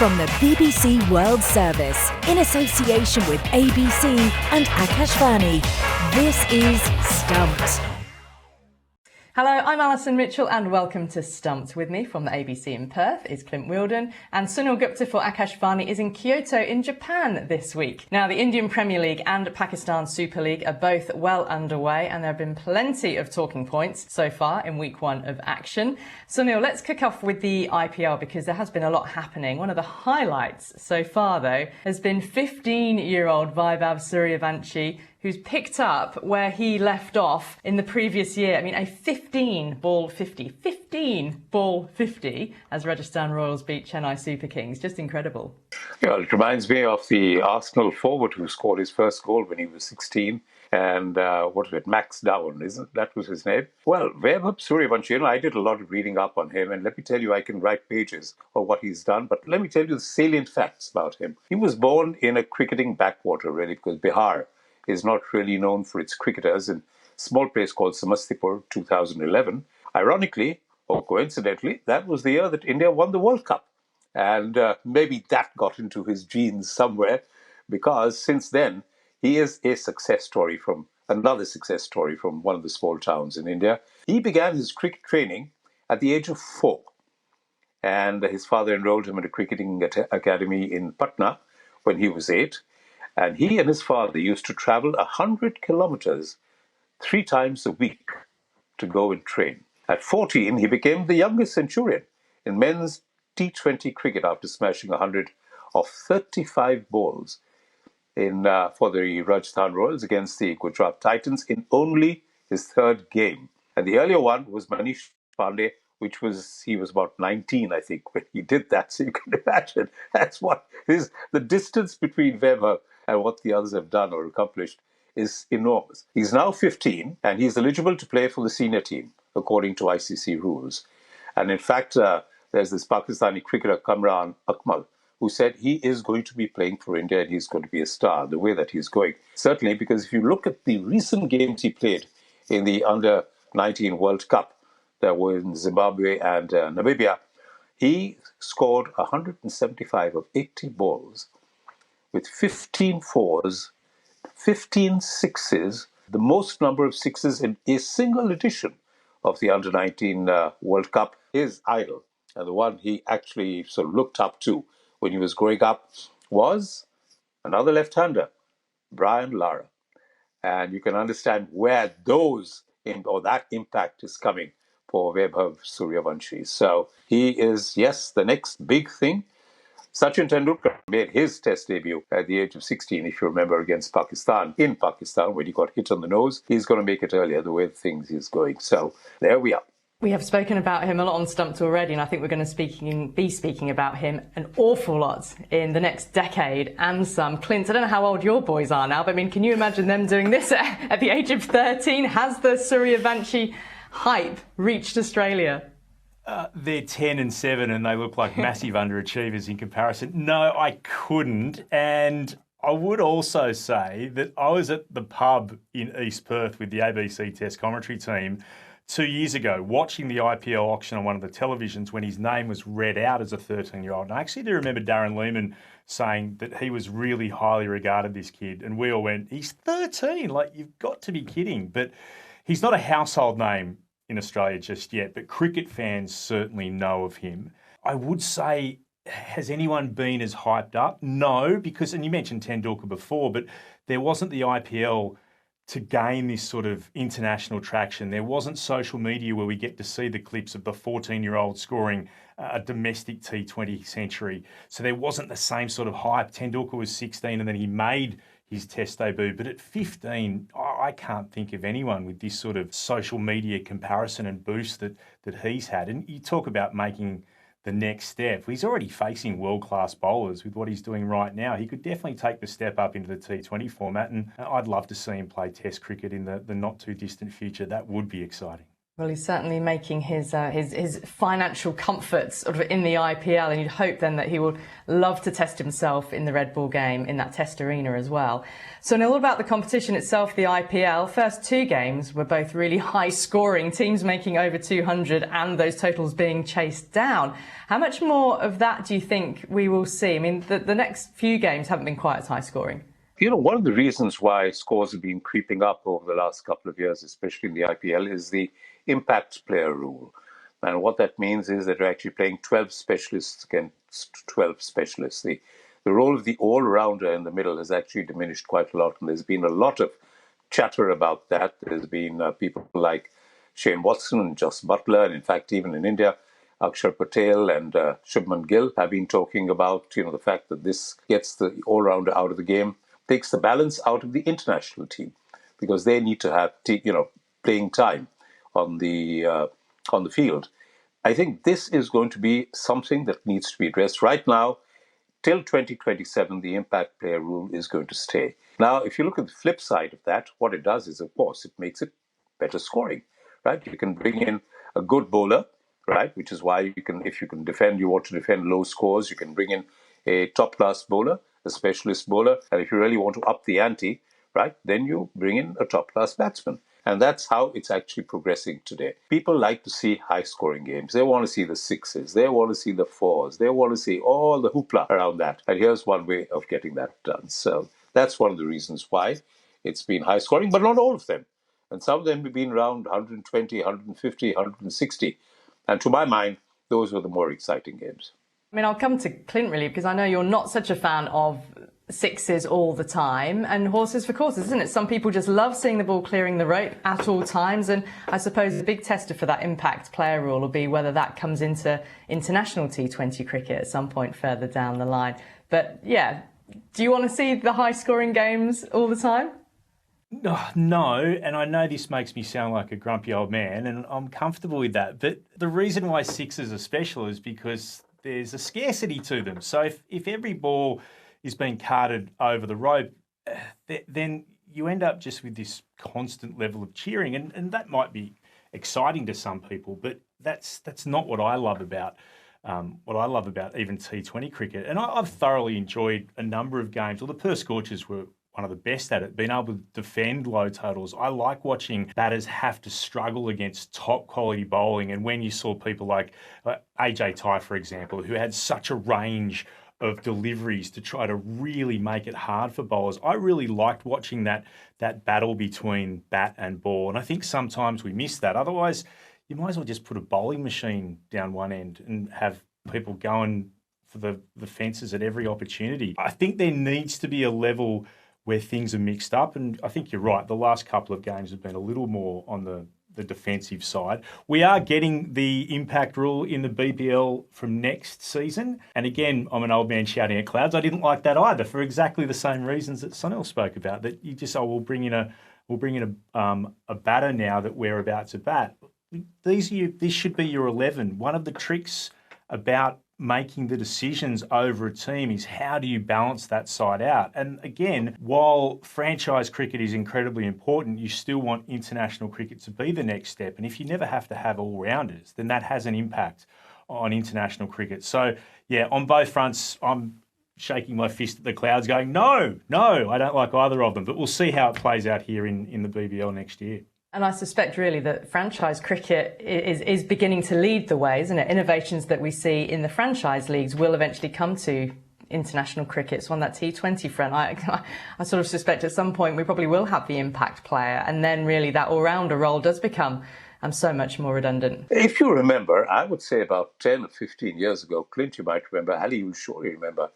From the BBC World Service, in association with ABC and Akashvani, this is Stumped. Hello, I'm Alison Mitchell and welcome to Stumped. With me from the ABC in Perth is Clint Wheeldon, and Sunil Gupta for Akashvani is in Kyoto in Japan this week. Now, the Indian Premier League and Pakistan Super League are both well underway, and there have been plenty of talking points so far in week one of action. Sunil, let's kick off with the IPL because there has been a lot happening. One of the highlights so far, though, has been 15-year-old Vaibhav Suryavanshi, who's picked up where he left off in the previous year. I mean, a 15-ball 50, as Rajasthan Royals beat Chennai Super Kings. Just incredible. Yeah, it reminds me of the Arsenal forward who scored his first goal when he was 16. And Max Down, isn't that was his name? Well, Vaibhav Suryavanshi, I did a lot of reading up on him, and let me tell you, I can write pages of what he's done, but let me tell you the salient facts about him. He was born in a cricketing backwater, really, because Bihar is not really known for its cricketers in a small place called Samastipur, 2011. Ironically, or coincidentally, that was the year that India won the World Cup. And maybe that got into his genes somewhere, because since then, he is another success story from one of the small towns in India. He began his cricket training at the age of 4. And his father enrolled him in a cricketing academy in Patna when he was 8. And he and his father used to travel 100 kilometers 3 times a week to go and train. At 14, he became the youngest centurion in men's T20 cricket after smashing 100 of 35 balls for the Rajasthan Royals against the Gujarat Titans in only his 3rd game. And the earlier one was Manish Pandey, he was about 19, I think, when he did that. So you can imagine that's what is the distance between Vaibhav and what the others have done or accomplished is enormous. He's now 15 and he's eligible to play for the senior team according to ICC rules. And in fact, there's this Pakistani cricketer Kamran Akmal who said he is going to be playing for India and he's going to be a star the way that he's going. Certainly, because if you look at the recent games he played in the Under-19 World Cup that were in Zimbabwe and Namibia, he scored 175 of 80 balls with 15 fours, 15 sixes, the most number of sixes in a single edition of the Under-19 World Cup. His idol, and the one he actually sort of looked up to when he was growing up, was another left-hander, Brian Lara. And you can understand where that impact is coming for Vaibhav Suryavanshi. So he is, yes, the next big thing. Sachin Tendulkar made his test debut at the age of 16, if you remember, against Pakistan, in Pakistan, when he got hit on the nose. He's going to make it earlier, the way things is going. So there we are. We have spoken about him a lot on Stumped already, and I think we're going to be speaking about him an awful lot in the next decade and some. Clint, I don't know how old your boys are now, but I mean, can you imagine them doing this at the age of 13? Has the Suryavanshi hype reached Australia? They're 10 and 7 and they look like massive underachievers in comparison. No, I couldn't. And I would also say that I was at the pub in East Perth with the ABC Test commentary team 2 years ago, watching the IPL auction on one of the televisions when his name was read out as a 13-year-old. And I actually do remember Darren Lehman saying that he was really highly regarded, this kid. And we all went, he's 13, like, you've got to be kidding. But he's not a household name in Australia just yet, but cricket fans certainly know of him. I would say, has anyone been as hyped up? No, because, and you mentioned Tendulkar before, but there wasn't the IPL to gain this sort of international traction. There wasn't social media where we get to see the clips of the 14-year-old scoring a domestic T20 century. So there wasn't the same sort of hype. Tendulkar was 16 and then he made his test debut. But at 15, I can't think of anyone with this sort of social media comparison and boost that he's had. And you talk about making the next step. He's already facing world-class bowlers with what he's doing right now. He could definitely take the step up into the T20 format, and I'd love to see him play Test cricket in the not-too-distant future. That would be exciting. Well, he's certainly making his financial comforts sort of in the IPL, and you'd hope then that he will love to test himself in the Red Bull game in that test arena as well. So now all about the competition itself, the IPL. First two games were both really high scoring, teams making over 200 and those totals being chased down. How much more of that do you think we will see? I mean, the next few games haven't been quite as high scoring. One of the reasons why scores have been creeping up over the last couple of years, especially in the IPL, is the impact player rule. And what that means is that you're actually playing 12 specialists against 12 specialists. The role of the all-rounder in the middle has actually diminished quite a lot, and there's been a lot of chatter about that. There's been people like Shane Watson and Jos Buttler, and in fact, even in India, Akshar Patel and Shubman Gill have been talking about the fact that this gets the all-rounder out of the game, takes the balance out of the international team, because they need to have playing time on the field. I think this is going to be something that needs to be addressed right now. Till 2027, the impact player rule is going to stay. Now, if you look at the flip side of that, what it does is, of course, it makes it better scoring, right? You can bring in a good bowler, right? Which is why if you want to defend low scores, you can bring in a top-class bowler, a specialist bowler, and if you really want to up the ante, right, then you bring in a top-class batsman. And that's how it's actually progressing today. People like to see high-scoring games. They want to see the sixes. They want to see the fours. They want to see all the hoopla around that. And here's one way of getting that done. So that's one of the reasons why it's been high-scoring, but not all of them. And some of them have been around 120, 150, 160. And to my mind, those were the more exciting games. I mean, I'll come to Clint really, because I know you're not such a fan of sixes all the time and horses for courses, isn't it? Some people just love seeing the ball clearing the rope at all times, and I suppose the big tester for that impact player rule will be whether that comes into international T20 cricket at some point further down the line. But yeah, do you want to see the high scoring games all the time? No, and I know this makes me sound like a grumpy old man, and I'm comfortable with that, but the reason why sixes are special is because there's a scarcity to them. So if every ball is being carted over the rope, then you end up just with this constant level of cheering, and that might be exciting to some people, but that's not what I love about even T20 cricket. And I've thoroughly enjoyed a number of games. Well, the Perth Scorchers were one of the best at it, being able to defend low totals. I like watching batters have to struggle against top quality bowling. And when you saw people like AJ Tye, for example, who had such a range of deliveries to try to really make it hard for bowlers, I really liked watching that battle between bat and ball. And I think sometimes we miss that. Otherwise, you might as well just put a bowling machine down one end and have people going for the fences at every opportunity. I think there needs to be a level where things are mixed up. And I think you're right. The last couple of games have been a little more on the defensive side. We are getting the impact rule in the BPL from next season. And again, I'm an old man shouting at clouds. I didn't like that either for exactly the same reasons that Sunil spoke about, that you just, we'll bring in a batter now that we're about to bat. This should be your 11. One of the tricks about making the decisions over a team is how do you balance that side out? And again, while franchise cricket is incredibly important, you still want international cricket to be the next step. And if you never have to have all-rounders, then that has an impact on international cricket. So yeah, on both fronts, I'm shaking my fist at the clouds going, no, I don't like either of them. But we'll see how it plays out here in the BBL next year. And I suspect really that franchise cricket is beginning to lead the way, isn't it? Innovations that we see in the franchise leagues will eventually come to international cricket. So on that T20 front, I sort of suspect at some point we probably will have the impact player, and then really that all-rounder role does become so much more redundant. If you remember, I would say about 10 or 15 years ago, Clint, you might remember, Ali, you'll surely remember,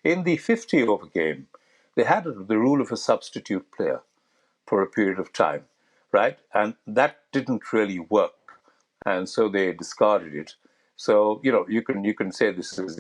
in the 50-over game, they had the rule of a substitute player for a period of time. Right? And that didn't really work. And so they discarded it. So, you can say this is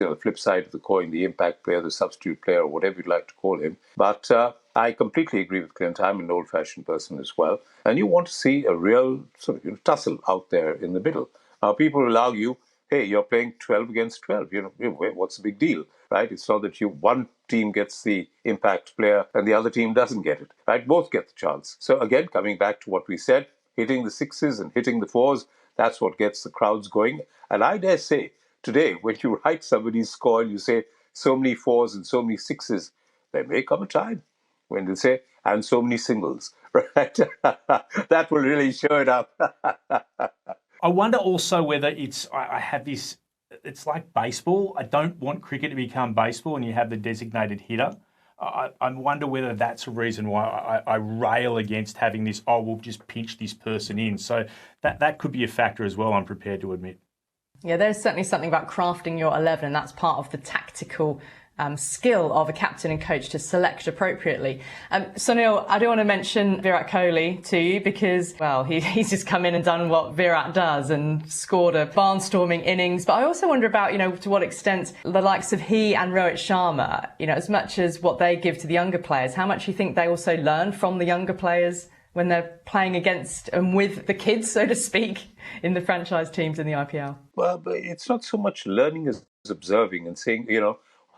the flip side of the coin, the impact player, the substitute player, or whatever you'd like to call him. But I completely agree with Clint. I'm an old-fashioned person as well. And you want to see a real sort of tussle out there in the middle. Now, people will argue, hey, you're playing 12 against 12. What's the big deal, right? It's not that one team gets the impact player and the other team doesn't get it, right? Both get the chance. So again, coming back to what we said, hitting the sixes and hitting the fours. That's what gets the crowds going. And I dare say, today, when you write somebody's score and you say so many fours and so many sixes, there may come a time when they say, and so many singles, right? That will really show it up. I wonder also whether I have this, it's like baseball. I don't want cricket to become baseball and you have the designated hitter. I wonder whether that's a reason why I rail against having this, we'll just pinch this person in. So that could be a factor as well, I'm prepared to admit. Yeah, there's certainly something about crafting your 11, and that's part of the tactical skill of a captain and coach to select appropriately. Sunil, I do want to mention Virat Kohli to you because, well, he's just come in and done what Virat does and scored a barnstorming innings. But I also wonder about, to what extent the likes of he and Rohit Sharma, as much as what they give to the younger players, how much you think they also learn from the younger players when they're playing against and with the kids, so to speak, in the franchise teams in the IPL? Well, but it's not so much learning as observing and saying,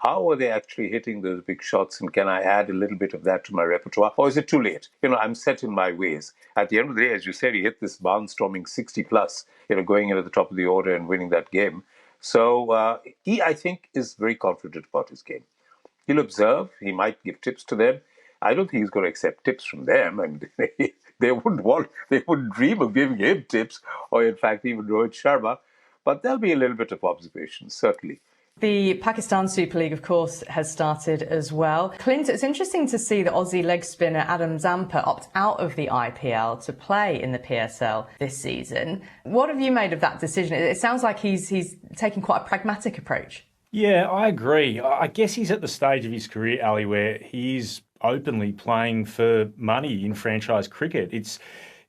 how are they actually hitting those big shots, and can I add a little bit of that to my repertoire? Or is it too late? I'm set in my ways. At the end of the day, as you said, he hit this barnstorming 60 plus, going in at the top of the order and winning that game. So he, I think, is very confident about his game. He'll observe. He might give tips to them. I don't think he's going to accept tips from them. And they wouldn't dream of giving him tips, or in fact, even Rohit Sharma. But there'll be a little bit of observation, certainly. The Pakistan Super League, of course, has started as well. Clint, it's interesting to see the Aussie leg spinner Adam Zampa opt out of the IPL to play in the PSL this season. What have you made of that decision? It sounds like he's taking quite a pragmatic approach. Yeah, I agree. I guess he's at the stage of his career, Ali, where he's openly playing for money in franchise cricket.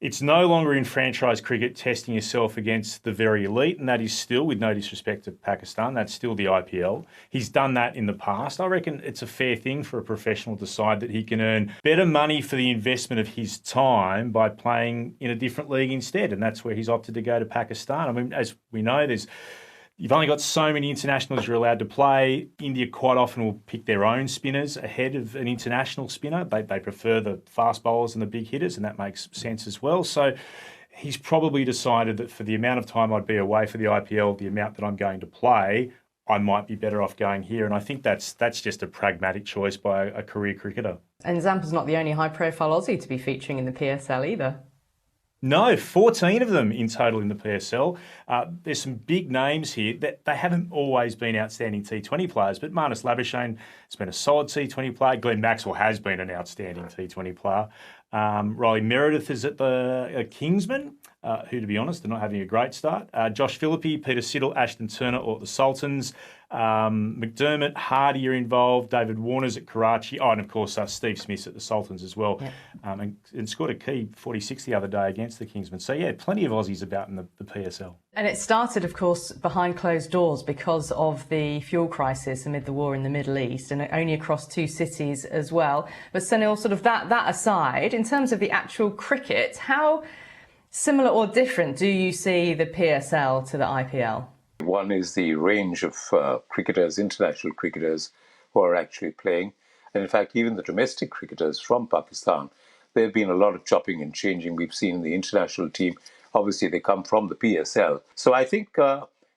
It's no longer in franchise cricket testing yourself against the very elite, and that is still, with no disrespect to Pakistan, that's still the IPL. He's done that in the past. I reckon it's a fair thing for a professional to decide that he can earn better money for the investment of his time by playing in a different league instead, and that's where he's opted to go to Pakistan. I mean, as we know, you've only got so many internationals you're allowed to play. India quite often will pick their own spinners ahead of an international spinner. They prefer the fast bowlers and the big hitters, and that makes sense as well. So he's probably decided that for the amount of time I'd be away for the IPL, the amount that I'm going to play, I might be better off going here. And I think that's just a pragmatic choice by a career cricketer. And Zampa's not the only high-profile Aussie to be featuring in the PSL either. No, 14 of them in total in the PSL. There's some big names here that they haven't always been outstanding T20 players, but Marnus Labuschagne has been a solid T20 player. Glenn Maxwell has been an outstanding T20 player. Riley Meredith is at the Kingsmen, who, to be honest, are not having a great start. Josh Philippe, Peter Siddle, Ashton Turner or at the Sultans. McDermott, Hardy are involved. David Warner's at Karachi. Oh, and of course, Steve Smith's at the Sultans as well. Yep. And scored a key 46 the other day against the Kingsmen. So, yeah, plenty of Aussies about in the PSL. And it started, of course, behind closed doors because of the fuel crisis amid the war in the Middle East, and only across 2 cities as well. But Sunil, sort of that aside, in terms of the actual cricket, how similar or different do you see the PSL to the IPL? One is the range of cricketers, international cricketers, who are actually playing. And in fact, even the domestic cricketers from Pakistan, there have been a lot of chopping and changing we've seen in the international team. Obviously, they come from the PSL. So I think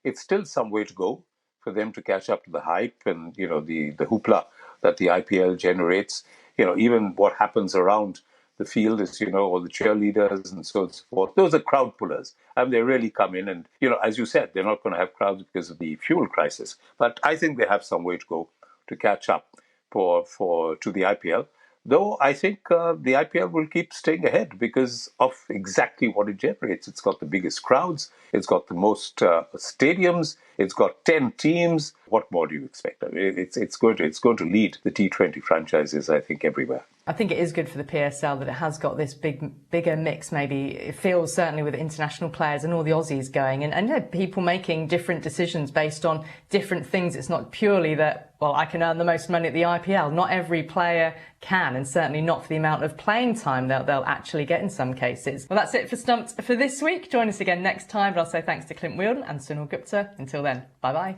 it's still some way to go for them to catch up to the hype and, the hoopla that the IPL generates. Even what happens around the field is, all the cheerleaders and so on and so forth. Those are crowd pullers. And they really come in and, as you said, they're not going to have crowds because of the fuel crisis. But I think they have some way to go to catch up to the IPL. Though I think the IPL will keep staying ahead because of exactly what it generates. It's got the biggest crowds. It's got the most stadiums. It's got 10 teams. What more do you expect? I mean, it's going to lead the T20 franchises, I think, everywhere. I think it is good for the PSL that it has got this bigger mix, maybe. It feels certainly with international players and all the Aussies going and people making different decisions based on different things. It's not purely that, well, I can earn the most money at the IPL. Not every player can, and certainly not for the amount of playing time they'll actually get in some cases. Well, that's it for Stumped for this week. Join us again next time, but I'll say thanks to Clint Wheeldon and Sunil Gupta. Until then, bye-bye.